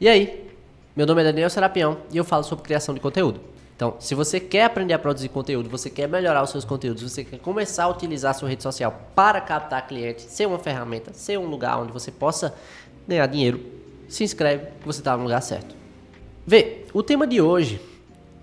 E aí, meu nome é Daniel Serapião e eu falo sobre criação de conteúdo. Então, se você quer aprender a produzir conteúdo, você quer melhorar os seus conteúdos, você quer começar a utilizar a sua rede social para captar clientes, ser uma ferramenta, ser um lugar onde você possa ganhar dinheiro, se inscreve que você está no lugar certo. Vê, o tema de hoje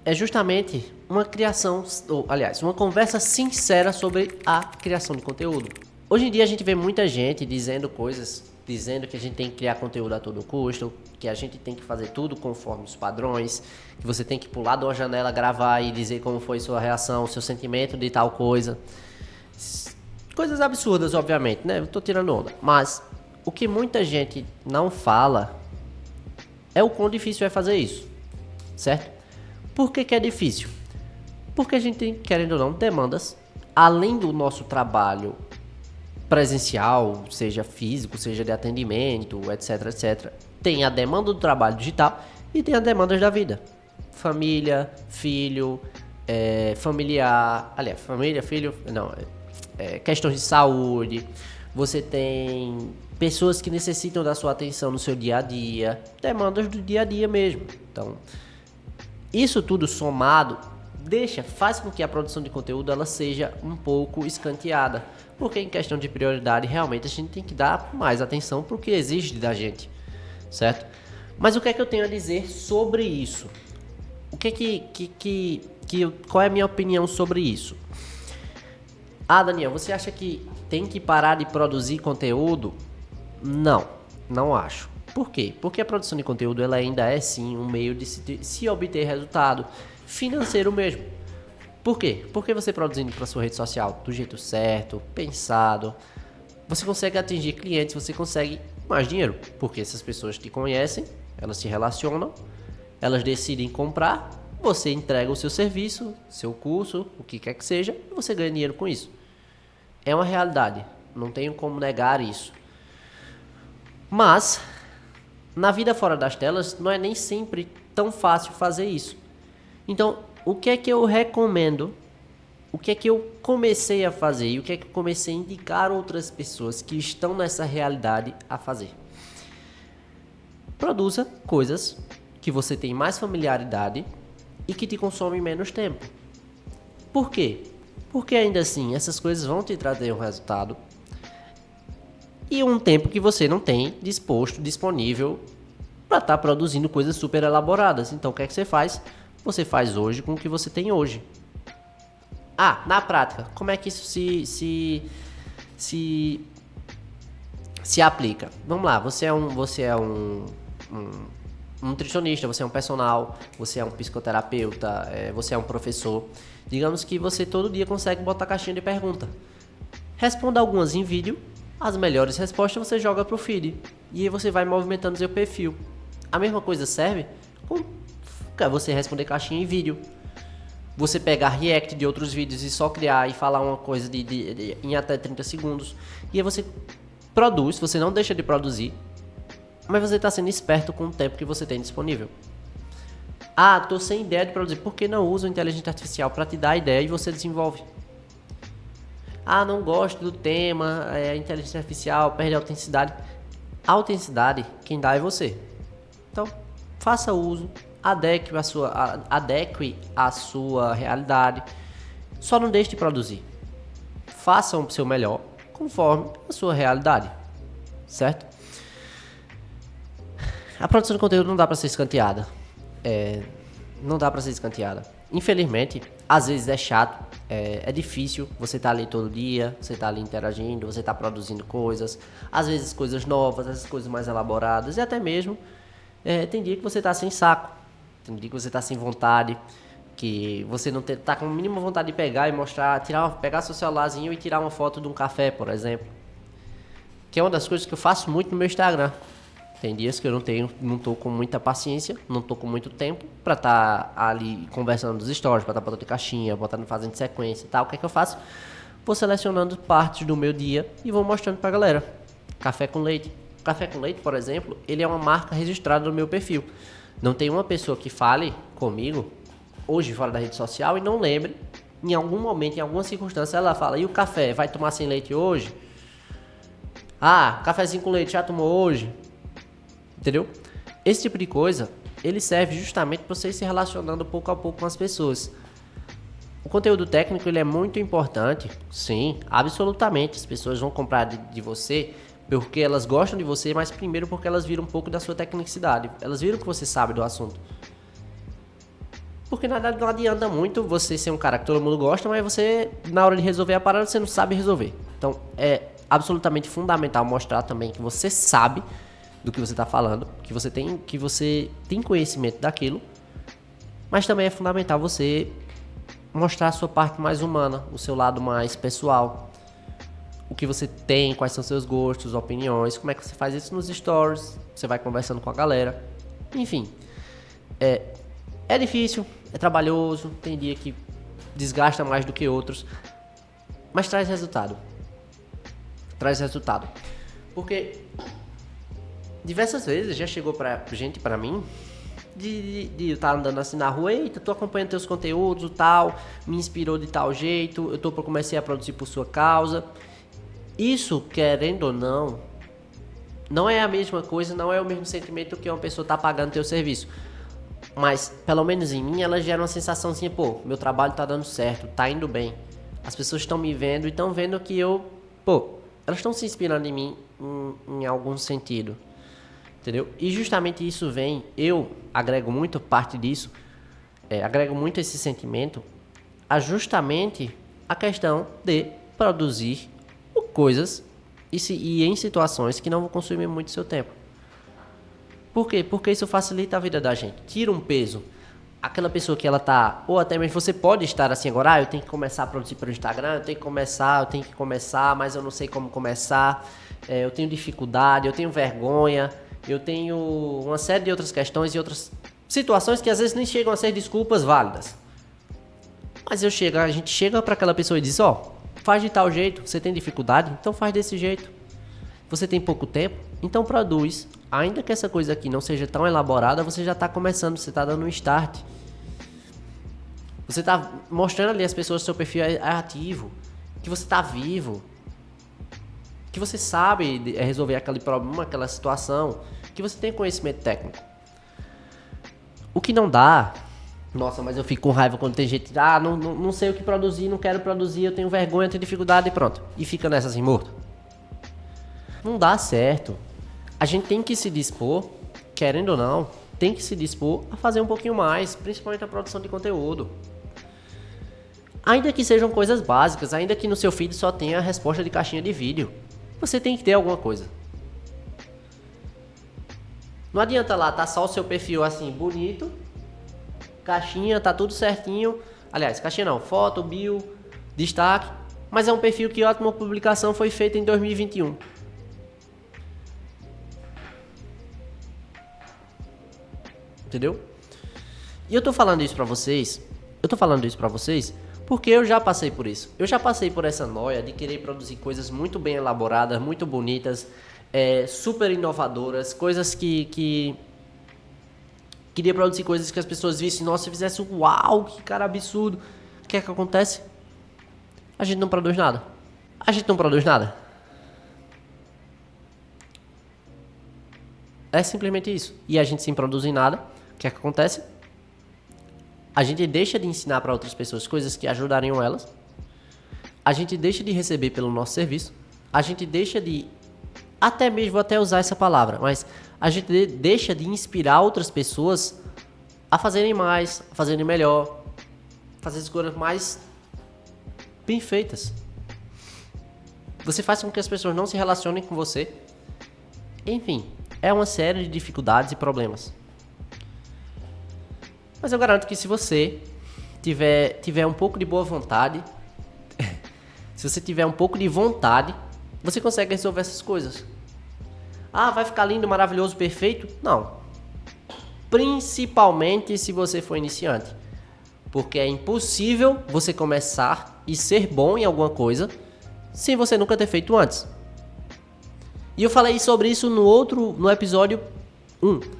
é justamente uma criação, ou aliás, uma conversa sincera sobre a criação de conteúdo. Hoje em dia a gente vê muita gente dizendo coisas, dizendo que a gente tem que criar conteúdo a todo custo, que a gente tem que fazer tudo conforme os padrões, que você tem que pular de uma janela, gravar e dizer como foi sua reação, seu sentimento de tal coisa. Coisas absurdas, obviamente, né? Eu tô tirando onda. Mas o que muita gente não fala é o quão difícil é fazer isso, certo? Por que é difícil? Porque a gente tem, querendo ou não, demandas, além do nosso trabalho presencial, seja físico, seja de atendimento, etc, etc. Tem a demanda do trabalho digital e tem as demandas da vida. Família, filho, familiar, aliás, família, filho, não, questões de saúde. Você tem pessoas que necessitam da sua atenção no seu dia a dia, demandas do dia a dia mesmo. Então, isso tudo somado faz com que a produção de conteúdo ela seja um pouco escanteada, porque em questão de prioridade realmente a gente tem que dar mais atenção para o que exige da gente, certo? Mas o que é que eu tenho a dizer sobre isso? O qual é a minha opinião sobre isso? Ah, Daniel, você acha que tem que parar de produzir conteúdo? Não acho. Por quê? Porque a produção de conteúdo ela ainda é sim um meio de se obter resultado financeiro mesmo. Por quê? Porque você produzindo para sua rede social do jeito certo, pensado, você consegue atingir clientes, você consegue mais dinheiro. Porque essas pessoas te conhecem, elas se relacionam, elas decidem comprar, você entrega o seu serviço, seu curso, o que quer que seja, e você ganha dinheiro com isso. É uma realidade, não tenho como negar isso. Mas na vida fora das telas não é nem sempre tão fácil fazer isso. Então, o que é que eu recomendo? O que é que eu comecei a fazer? E o que é que eu comecei a indicar outras pessoas que estão nessa realidade a fazer? Produza coisas que você tem mais familiaridade e que te consomem menos tempo. Por quê? Porque ainda assim, essas coisas vão te trazer um resultado e um tempo que você não tem disponível para estar produzindo coisas super elaboradas. Então, o que é que você faz? Você faz hoje com o que você tem hoje. Ah, na prática, como é que isso se aplica? Vamos lá, você é um nutricionista, você é um personal, você é um psicoterapeuta, você é um professor. Digamos que você todo dia consegue botar caixinha de pergunta. Responda algumas em vídeo, as melhores respostas você joga pro feed. E aí você vai movimentando seu perfil. A mesma coisa serve com você responder caixinha em vídeo. Você pegar react de outros vídeos e só criar e falar uma coisa em até 30 segundos. E aí você produz, você não deixa de produzir, mas você está sendo esperto com o tempo que você tem disponível. Ah, tô sem ideia de produzir. Por que não usa a inteligência artificial para te dar a ideia e você desenvolve? Ah, não gosto do tema, a inteligência artificial perde a autenticidade. A autenticidade, quem dá é você. Então, faça uso, adeque a sua realidade. Só não deixe de produzir. Faça o seu melhor conforme a sua realidade, certo? A produção de conteúdo não dá para ser escanteada. Não dá para ser escanteada. Infelizmente, às vezes é chato, é difícil. Você tá ali todo dia, você tá ali interagindo, você tá produzindo coisas. Às vezes coisas novas, às vezes coisas mais elaboradas. E até mesmo, tem dia que você tá sem saco. Tem dia que você tá sem vontade. Que você não tá com a mínima vontade de pegar e mostrar, pegar seu celularzinho e tirar uma foto de um café, por exemplo. Que é uma das coisas que eu faço muito no meu Instagram. Tem dias que eu não tô com muita paciência, não tô com muito tempo pra estar ali conversando nos stories, pra estar botando caixinha, fazendo sequência e tal. O que é que eu faço? Vou selecionando partes do meu dia e vou mostrando pra galera. Café com leite. Café com leite, por exemplo, ele é uma marca registrada no meu perfil. Não tem uma pessoa que fale comigo hoje fora da rede social e não lembre, em algum momento, em alguma circunstância, ela fala: e o café, vai tomar sem leite hoje? Ah, cafezinho com leite já tomou hoje? Entendeu? Esse tipo de coisa, ele serve justamente para você ir se relacionando pouco a pouco com as pessoas. O conteúdo técnico, ele é muito importante, sim, absolutamente. As pessoas vão comprar de você porque elas gostam de você, mas primeiro porque elas viram um pouco da sua tecnicidade. Elas viram que você sabe do assunto. Porque nada, não adianta muito você ser um cara que todo mundo gosta, mas você, na hora de resolver a parada, você não sabe resolver. Então, é absolutamente fundamental mostrar também que você sabe do que você está falando, que você tem conhecimento daquilo, mas também é fundamental você mostrar a sua parte mais humana, o seu lado mais pessoal, o que você tem, quais são seus gostos, opiniões, como é que você faz isso nos stories, você vai conversando com a galera, enfim. É difícil, é trabalhoso, tem dia que desgasta mais do que outros, mas traz resultado. Traz resultado. Porque diversas vezes já chegou pra gente, pra mim, de eu estar andando assim na rua, eita, tô acompanhando teus conteúdos e tal, me inspirou de tal jeito, comecei a produzir por sua causa. Isso, querendo ou não é a mesma coisa, não é o mesmo sentimento que uma pessoa tá pagando teu serviço. Mas, pelo menos em mim, ela gera uma sensaçãozinha, pô, meu trabalho tá dando certo, tá indo bem. As pessoas estão me vendo e estão vendo que elas estão se inspirando em mim em algum sentido. Entendeu? E justamente isso eu agrego muito parte disso, agrego muito esse sentimento a justamente a questão de produzir coisas e em situações que não vão consumir muito seu tempo. Por quê? Porque isso facilita a vida da gente, tira um peso. Aquela pessoa que ela tá, ou até mesmo você pode estar assim agora, eu tenho que começar a produzir pelo Instagram, eu tenho que começar, mas eu não sei como começar, eu tenho dificuldade, eu tenho vergonha, eu tenho uma série de outras questões e outras situações que às vezes nem chegam a ser desculpas válidas. Mas a gente chega para aquela pessoa e diz, faz de tal jeito, você tem dificuldade, então faz desse jeito. Você tem pouco tempo, então produz. Ainda que essa coisa aqui não seja tão elaborada, você já está começando, você está dando um start. Você está mostrando ali às pessoas que seu perfil é ativo, que você está vivo, que você sabe resolver aquele problema, aquela situação, que você tem conhecimento técnico. O que não dá, nossa, mas eu fico com raiva quando tem gente, não sei o que produzir, não quero produzir, eu tenho vergonha, eu tenho dificuldade e pronto. E fica nessa assim, morto. Não dá certo. A gente tem que se dispor, querendo ou não, tem que se dispor a fazer um pouquinho mais, principalmente a produção de conteúdo. Ainda que sejam coisas básicas, ainda que no seu feed só tenha a resposta de caixinha de vídeo, você tem que ter alguma coisa. Não adianta lá, tá só o seu perfil assim, bonito, caixinha, tá tudo certinho. Aliás, caixinha não, foto, bio, destaque, mas é um perfil que a última publicação foi feita em 2021. Entendeu? E eu tô falando isso pra vocês porque eu já passei por isso. Eu já passei por essa noia de querer produzir coisas muito bem elaboradas, muito bonitas, super inovadoras, coisas que queria produzir coisas que as pessoas vissem, nossa, se fizesse uau, que cara absurdo. O que é que acontece? A gente não produz nada. É simplesmente isso. E a gente sem produzir nada, o que é que acontece? A gente deixa de ensinar para outras pessoas coisas que ajudariam elas. A gente deixa de receber pelo nosso serviço. A gente deixa de, até mesmo vou até usar essa palavra, mas a gente deixa de inspirar outras pessoas a fazerem mais, a fazerem melhor, fazer as coisas mais bem feitas. Você faz com que as pessoas não se relacionem com você. Enfim, é uma série de dificuldades e problemas. Mas eu garanto que se você tiver um pouco de boa vontade, se você tiver um pouco de vontade, você consegue resolver essas coisas. Vai ficar lindo, maravilhoso, perfeito? Não. Principalmente se você for iniciante. Porque é impossível você começar e ser bom em alguma coisa sem você nunca ter feito antes. E eu falei sobre isso no episódio 1.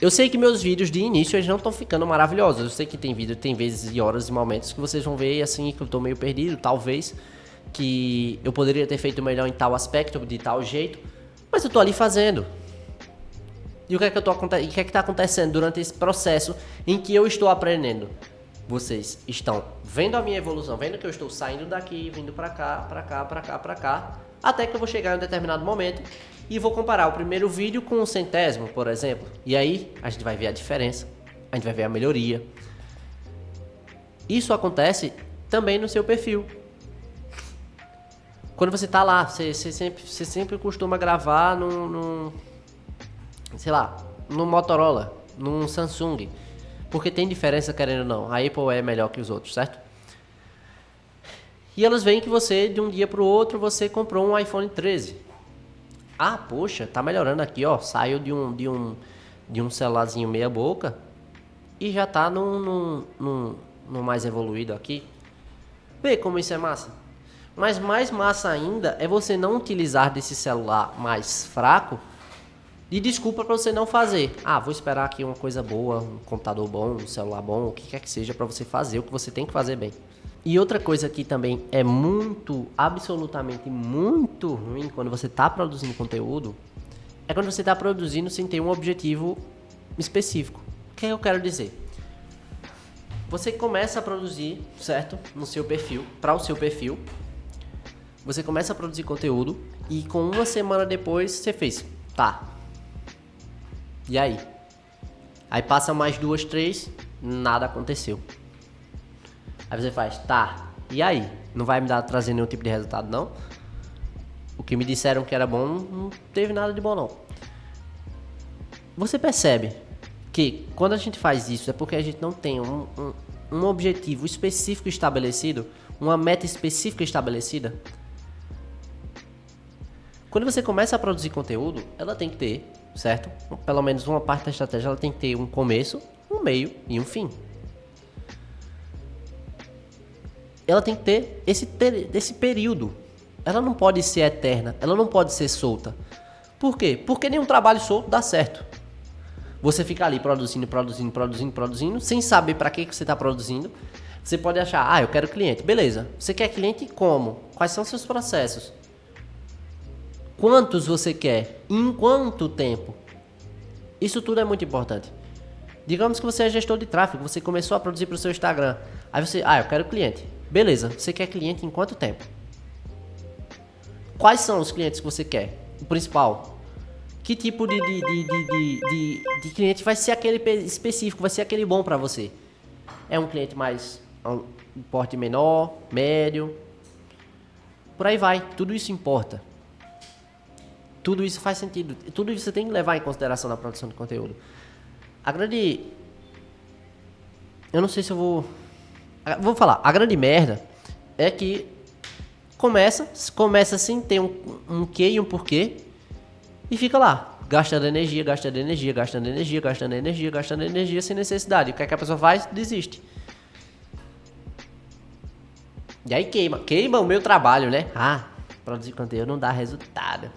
Eu sei que meus vídeos de início eles não estão ficando maravilhosos. Eu sei que tem vezes e horas e momentos que vocês vão ver assim que eu tô meio perdido, talvez que eu poderia ter feito melhor em tal aspecto, de tal jeito, mas eu tô ali fazendo. E o que é que está acontecendo durante esse processo em que eu estou aprendendo? Vocês estão vendo a minha evolução, vendo que eu estou saindo daqui, vindo para cá, para cá, para cá, para cá, até que eu vou chegar em um determinado momento e vou comparar o primeiro vídeo com o 100º, por exemplo. E aí a gente vai ver a diferença, a gente vai ver a melhoria. Isso acontece também no seu perfil. Quando você tá lá, você sempre costuma gravar sei lá, no Motorola, num Samsung, porque tem diferença querendo ou não. A Apple é melhor que os outros, certo? E elas veem que você, de um dia pro outro, você comprou um iPhone 13. Ah, poxa, tá melhorando aqui, ó. Saiu de um celularzinho meia boca e já tá no mais evoluído aqui. Vê como isso é massa. Mas mais massa ainda é você não utilizar desse celular mais fraco de desculpa para você não fazer. Ah, vou esperar aqui uma coisa boa, um computador bom, um celular bom, o que quer que seja para você fazer o que você tem que fazer bem. E outra coisa que também é absolutamente muito ruim quando você está produzindo conteúdo, é quando você está produzindo sem ter um objetivo específico. O que eu quero dizer? Você começa a produzir, certo? No seu perfil, para o seu perfil. Você começa a produzir conteúdo e com uma semana depois você fez, tá. E aí? Aí passa mais 2, 3, nada aconteceu. Aí você faz, tá, e aí? Não vai me trazer nenhum tipo de resultado, não? O que me disseram que era bom, não teve nada de bom, não. Você percebe que quando a gente faz isso é porque a gente não tem um objetivo específico estabelecido, uma meta específica estabelecida. Quando você começa a produzir conteúdo, ela tem que ter, certo? Pelo menos uma parte da estratégia, ela tem que ter um começo, um meio e um fim. Ela tem que ter esse período. Ela não pode ser eterna, ela não pode ser solta. Por quê? Porque nenhum trabalho solto dá certo. Você fica ali produzindo, sem saber para que você está produzindo. Você pode achar, eu quero cliente. Beleza, você quer cliente como? Quais são seus processos? Quantos você quer? Em quanto tempo? Isso tudo é muito importante. Digamos que você é gestor de tráfego, você começou a produzir para o seu Instagram. Aí você, eu quero cliente. Beleza, você quer cliente em quanto tempo? Quais são os clientes que você quer? O principal. Que tipo de cliente vai ser aquele específico, vai ser aquele bom para você? É um cliente mais, um porte menor, médio? Por aí vai, tudo isso importa. Tudo isso faz sentido. Tudo isso você tem que levar em consideração na produção de conteúdo. Eu não sei se eu vou falar. A grande merda é que começa sem ter um quê e um porquê e fica lá, gastando energia sem necessidade. O que é que a pessoa faz? Desiste. E aí queima o meu trabalho, né? Produzir conteúdo não dá resultado.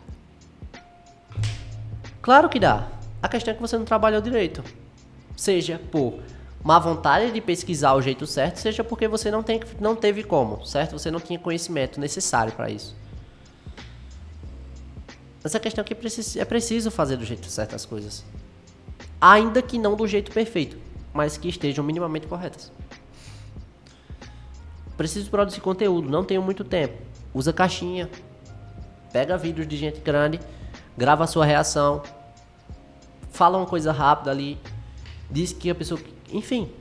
Claro que dá. A questão é que você não trabalhou direito. Seja por má vontade de pesquisar o jeito certo, seja porque você não teve como, certo? Você não tinha conhecimento necessário para isso. Essa questão é que é preciso fazer do jeito certo as coisas. Ainda que não do jeito perfeito, mas que estejam minimamente corretas. Preciso produzir conteúdo, não tenho muito tempo. Usa caixinha. Pega vídeos de gente grande, grava a sua reação, fala uma coisa rápida ali, diz que a pessoa... Enfim.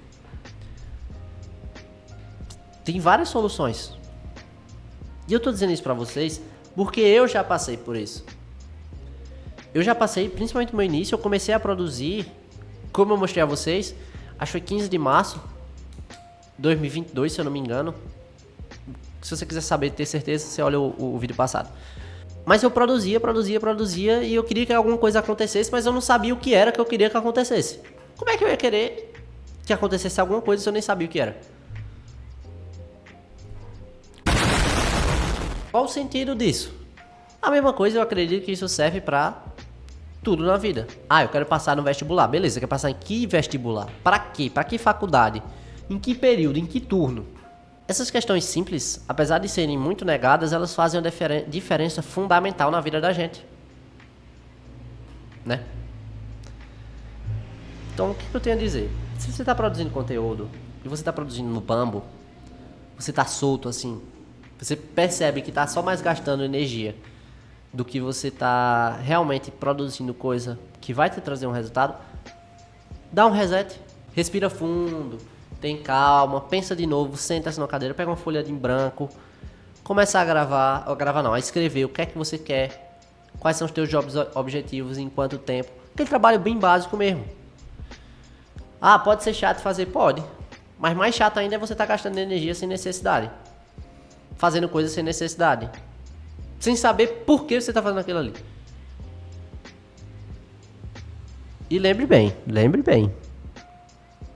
Tem várias soluções. E eu tô dizendo isso pra vocês porque eu já passei por isso. Eu já passei, principalmente no meu início, eu comecei a produzir, como eu mostrei a vocês, acho que foi 15 de março de 2022, se eu não me engano. Se você quiser saber, ter certeza, você olha o vídeo passado. Mas eu produzia e eu queria que alguma coisa acontecesse, mas eu não sabia o que era que eu queria que acontecesse. Como é que eu ia querer que acontecesse alguma coisa se eu nem sabia o que era? Qual o sentido disso? A mesma coisa, eu acredito que isso serve pra tudo na vida. Eu quero passar no vestibular. Beleza, quer passar em que vestibular? Pra quê? Pra que faculdade? Em que período? Em que turno? Essas questões simples, apesar de serem muito negadas, elas fazem uma diferença fundamental na vida da gente. Né? Então, o que eu tenho a dizer? Se você está produzindo conteúdo e você está produzindo no Bambo, você está solto assim, você percebe que está só mais gastando energia do que você está realmente produzindo coisa que vai te trazer um resultado, dá um reset, respira fundo, tem calma, pensa de novo, senta-se na cadeira, pega uma folha em branco, começa a a escrever o que é que você quer, quais são os teus objetivos, em quanto tempo, aquele trabalho bem básico mesmo. Ah, pode ser chato fazer? Pode. Mas mais chato ainda é você estar gastando energia sem necessidade. Fazendo coisas sem necessidade. Sem saber por que você está fazendo aquilo ali. E lembre bem.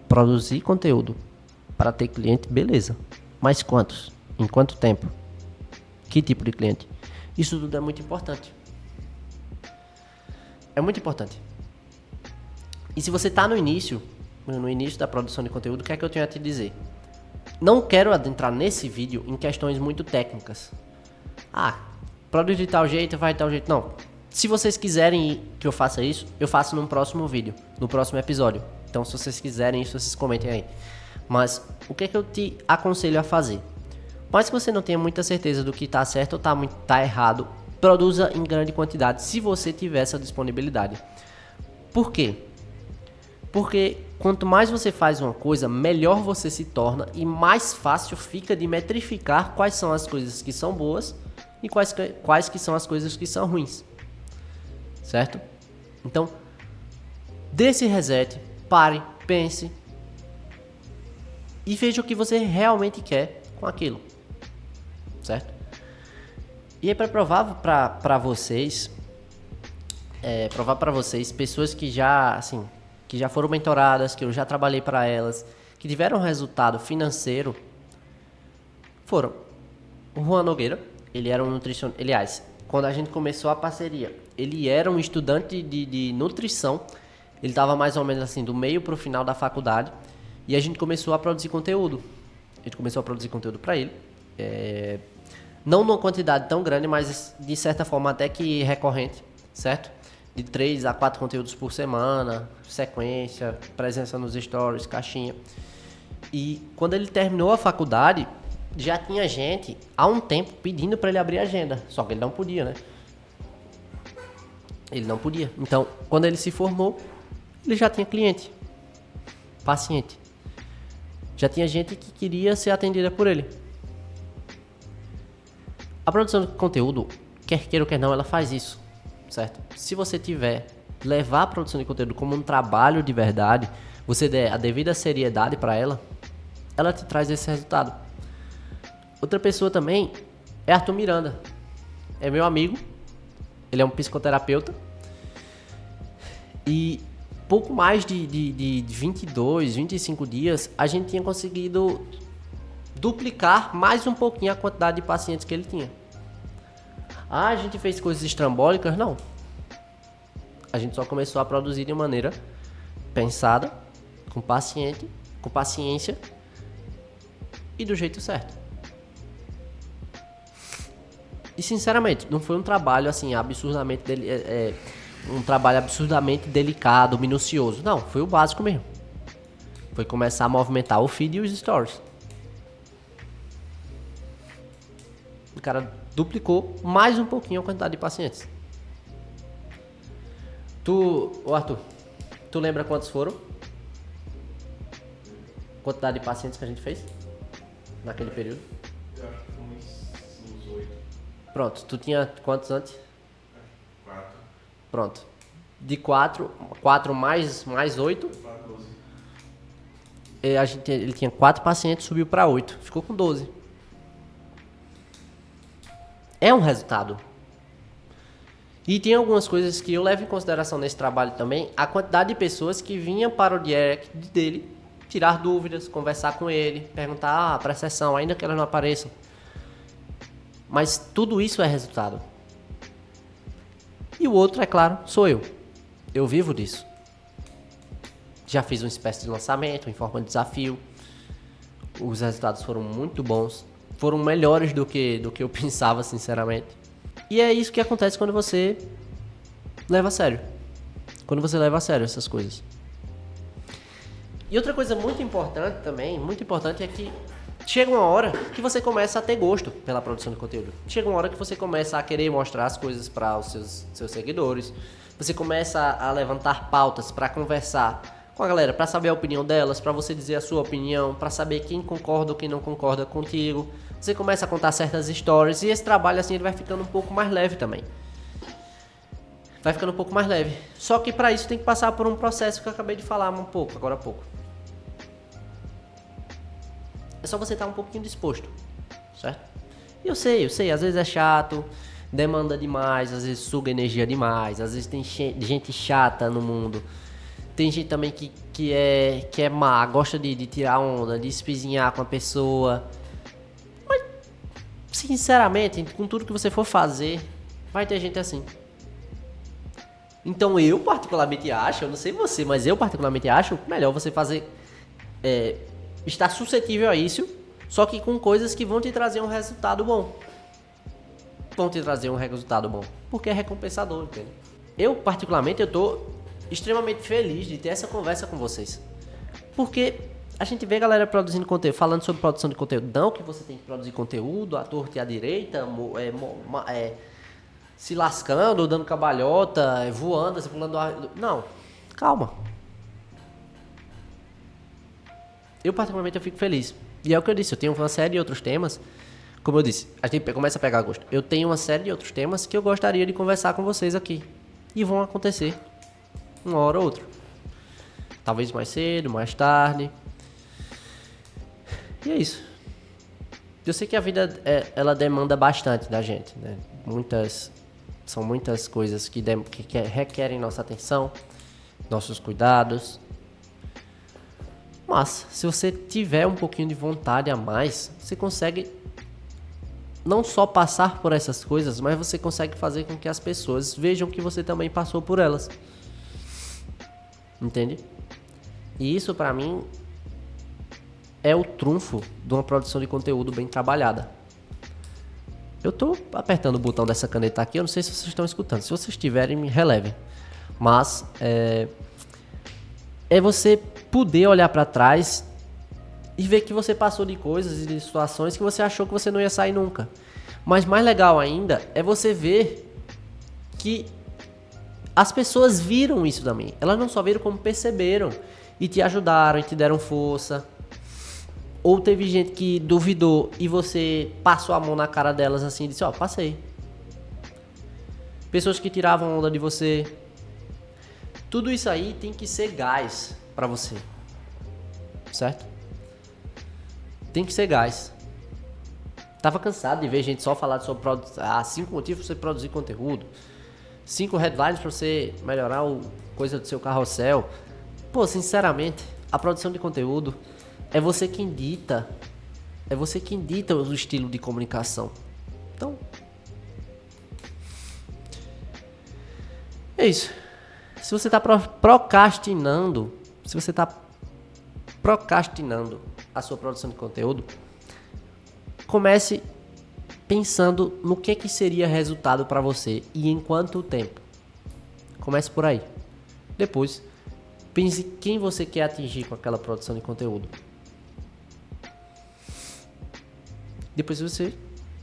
Produzir conteúdo para ter cliente, beleza. Mas quantos? Em quanto tempo? Que tipo de cliente? Isso tudo é muito importante. É muito importante. E se você está no início da produção de conteúdo, o que é que eu tenho a te dizer? Não quero adentrar nesse vídeo em questões muito técnicas. Ah, produz de tal jeito, vai de tal jeito. Não. Se vocês quiserem que eu faça isso, eu faço num próximo vídeo, no próximo episódio. Então, se vocês quiserem isso, vocês comentem aí. Mas, o que é que eu te aconselho a fazer? Mas que você não tenha muita certeza do que está certo ou tá errado, produza em grande quantidade, se você tiver essa disponibilidade. Por quê? Porque quanto mais você faz uma coisa, melhor você se torna e mais fácil fica de metrificar quais são as coisas que são boas e quais que são as coisas que são ruins. Certo? Então, dê esse reset, pare, pense e veja o que você realmente quer com aquilo. Certo? E aí, para provar para vocês, pessoas que já foram mentoradas, que eu já trabalhei para elas, que tiveram resultado financeiro, foram o Juan Nogueira. Ele era um nutricionista. Aliás, quando a gente começou a parceria, ele era um estudante de nutrição. Ele estava mais ou menos assim, do meio para o final da faculdade. E a gente começou a produzir conteúdo. A gente começou a produzir conteúdo para ele. Não numa quantidade tão grande, mas de certa forma até que recorrente, certo? De 3 a 4 conteúdos por semana, sequência, presença nos stories, caixinha. E quando ele terminou a faculdade, já tinha gente há um tempo pedindo para ele abrir a agenda. Só que ele não podia, né? Ele não podia. Então, quando ele se formou, ele já tinha cliente, paciente. Já tinha gente que queria ser atendida por ele. A produção de conteúdo, quer queira ou quer não, ela faz isso, certo? Se você levar a produção de conteúdo como um trabalho de verdade, você der a devida seriedade para ela, ela te traz esse resultado. Outra pessoa também é Arthur Miranda. É meu amigo, ele é um psicoterapeuta. E pouco mais de 22, 25 dias, a gente tinha conseguido duplicar mais um pouquinho a quantidade de pacientes que ele tinha. Ah, a gente fez coisas estrambólicas? Não. A gente só começou a produzir de maneira pensada, com paciência e do jeito certo. E sinceramente, não foi um trabalho assim absurdamente delicado, minucioso. Não, foi o básico mesmo. Foi começar a movimentar o feed e os stories. O cara duplicou mais um pouquinho a quantidade de pacientes. Arthur, tu lembra quantos foram? Quantidade de pacientes que a gente fez naquele período? Eu acho que foi uns 8. Pronto, tu tinha quantos antes? 4. Pronto. De 4 mais 8. 12. Ele tinha 4 pacientes, subiu para 8. Ficou com 12. É um resultado. E tem algumas coisas que eu levo em consideração nesse trabalho também. A quantidade de pessoas que vinham para o direct dele, tirar dúvidas, conversar com ele, perguntar para a sessão, ainda que elas não apareçam. Mas tudo isso é resultado. E o outro, é claro, sou eu. Eu vivo disso. Já fiz uma espécie de lançamento em forma de desafio. Os resultados foram muito bons. Foram melhores do que eu pensava, sinceramente. E é isso que acontece quando você leva a sério. Quando você leva a sério essas coisas. E outra coisa muito importante também, muito importante, é que chega uma hora que você começa a ter gosto pela produção de conteúdo. Chega uma hora que você começa a querer mostrar as coisas para os seus seguidores. Você começa a levantar pautas para conversar com a galera, para saber a opinião delas, para você dizer a sua opinião, para saber quem concorda ou quem não concorda contigo. Você começa a contar certas histórias e esse trabalho assim ele vai ficando um pouco mais leve também. Vai ficando um pouco mais leve. Só que para isso tem que passar por um processo que eu acabei de falar agora há pouco. É só você estar um pouquinho disposto, certo? E eu sei, às vezes é chato, demanda demais, às vezes suga energia demais, às vezes tem gente chata no mundo. Tem gente também que é má, gosta de tirar onda, de espizinhar com a pessoa. Mas, sinceramente, com tudo que você for fazer, vai ter gente assim. Então eu particularmente acho, eu não sei você, mas eu particularmente acho melhor você fazer... estar suscetível a isso, só que com coisas que vão te trazer um resultado bom. Porque é recompensador, entende? Eu, particularmente, eu tô extremamente feliz de ter essa conversa com vocês. Porque a gente vê a galera produzindo conteúdo, falando sobre produção de conteúdo. Não que você tem que produzir conteúdo à torta e à direita, se lascando, dando cabalhota, voando, pulando ar. Não, calma. Eu particularmente eu fico feliz. E é o que eu disse, eu tenho uma série de outros temas. Como eu disse, a gente começa a pegar gosto. Eu tenho uma série de outros temas que eu gostaria de conversar com vocês aqui. E vão acontecer uma hora ou outra. Talvez mais cedo, mais tarde. E é isso. Eu sei que a vida ela demanda bastante da gente, né? São muitas coisas que requerem nossa atenção, nossos cuidados. Mas, se você tiver um pouquinho de vontade a mais, você consegue não só passar por essas coisas, mas você consegue fazer com que as pessoas vejam que você também passou por elas. Entende? E isso, pra mim, é o trunfo de uma produção de conteúdo bem trabalhada. Eu tô apertando o botão dessa caneta aqui, eu não sei se vocês estão escutando. Se vocês tiverem, me relevem. Mas, é você poder olhar pra trás e ver que você passou de coisas e de situações que você achou que você não ia sair nunca. Mas mais legal ainda é você ver que as pessoas viram isso também. Elas não só viram como perceberam e te ajudaram e te deram força. Ou teve gente que duvidou e você passou a mão na cara delas assim e disse, ó, passei. Pessoas que tiravam onda de você. Tudo isso aí tem que ser gás pra você, certo? Tem que ser gás. Tava cansado de ver gente só falar sobre 5 motivos pra você produzir conteúdo, 5 headlines pra você melhorar coisa do seu carrossel. Pô, sinceramente, a produção de conteúdo é você quem dita o estilo de comunicação. Então, é isso. Se você tá procrastinando a sua produção de conteúdo, comece pensando no que seria resultado para você e em quanto tempo. Comece por aí. Depois, pense quem você quer atingir com aquela produção de conteúdo. Depois você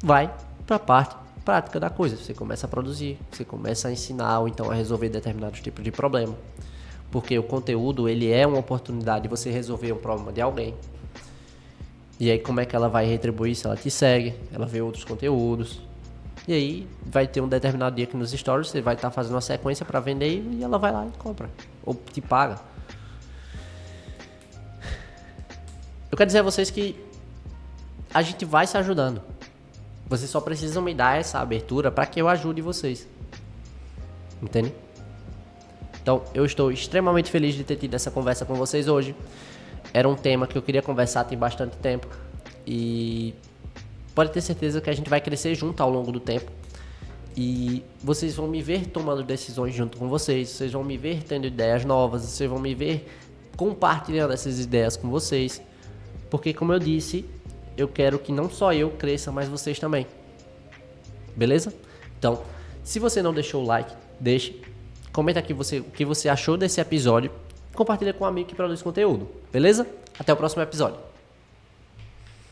vai para a parte prática da coisa. Você começa a produzir, você começa a ensinar ou então a resolver determinados tipos de problema. Porque o conteúdo, ele é uma oportunidade de você resolver um problema de alguém. E aí como é que ela vai retribuir se ela te segue, ela vê outros conteúdos. E aí vai ter um determinado dia que nos stories você vai estar fazendo uma sequência para vender e ela vai lá e compra. Ou te paga. Eu quero dizer a vocês que a gente vai se ajudando. Vocês só precisam me dar essa abertura para que eu ajude vocês. Entende? Então, eu estou extremamente feliz de ter tido essa conversa com vocês hoje. Era um tema que eu queria conversar tem bastante tempo. E pode ter certeza que a gente vai crescer junto ao longo do tempo. E vocês vão me ver tomando decisões junto com vocês. Vocês vão me ver tendo ideias novas. Vocês vão me ver compartilhando essas ideias com vocês. Porque, como eu disse, eu quero que não só eu cresça, mas vocês também. Beleza? Então, se você não deixou o like, deixe. Comenta aqui o que você achou desse episódio. compartilha com um amigo que produz conteúdo, beleza? Até o próximo episódio.